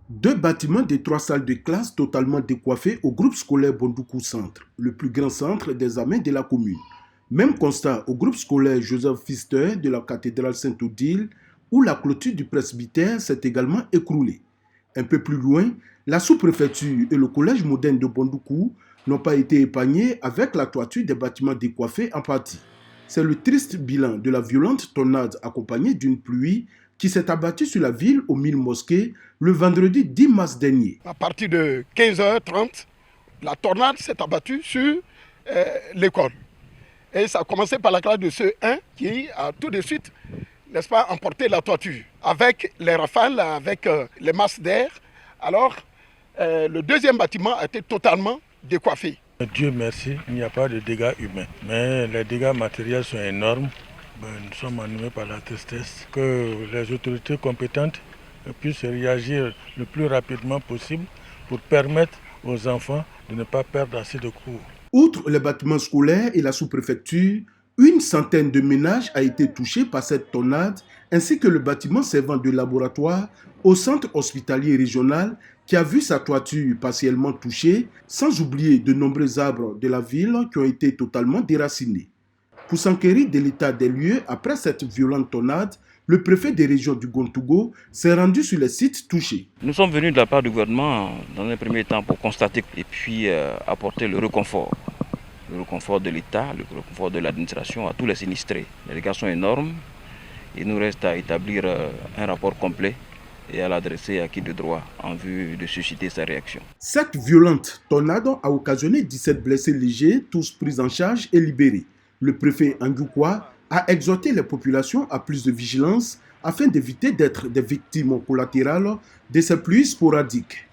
Deux bâtiments de trois salles de classe totalement décoiffés au groupe scolaire Bondoukou Centre, le plus grand centre d'examen de la commune. Même constat au groupe scolaire Joseph Pfister de la cathédrale Saint-Odile, où la clôture du presbytère s'est également écroulée. Un peu plus loin, la sous-préfecture et le collège moderne de Bondoukou n'ont pas été épargnés avec la toiture des bâtiments décoiffés en partie. C'est le triste bilan de la violente tornade accompagnée d'une pluie qui s'est abattue sur la ville aux 1000 mosquées le vendredi 10 mars dernier. À partir de 15h30, la tornade s'est abattue sur l'école. Et ça a commencé par la classe de CE1 qui a tout de suite, n'est-ce pas, emporté la toiture avec les rafales, avec les masses d'air. Alors, le deuxième bâtiment a été totalement décoiffé. Dieu merci, il n'y a pas de dégâts humains. Mais les dégâts matériels sont énormes. Nous sommes animés par la tristesse que les autorités compétentes puissent réagir le plus rapidement possible pour permettre aux enfants de ne pas perdre assez de cours. Outre les bâtiments scolaires et la sous-préfecture, une centaine de ménages a été touchés par cette tornade, ainsi que le bâtiment servant de laboratoire au centre hospitalier régional qui a vu sa toiture partiellement touchée, sans oublier de nombreux arbres de la ville qui ont été totalement déracinés. Pour s'enquérir de l'état des lieux après cette violente tornade, le préfet des régions du Gontougo s'est rendu sur les sites touchés. Nous sommes venus de la part du gouvernement dans un premier temps pour constater et puis apporter le réconfort. Le réconfort de l'État, le réconfort de l'administration à tous les sinistrés. Les dégâts sont énormes. Il nous reste à établir un rapport complet et à l'adresser à qui de droit en vue de susciter sa réaction. Cette violente tornade a occasionné 17 blessés légers, tous pris en charge et libérés. Le préfet Angoukwa a exhorté les populations à plus de vigilance afin d'éviter d'être des victimes collatérales de ces pluies sporadiques.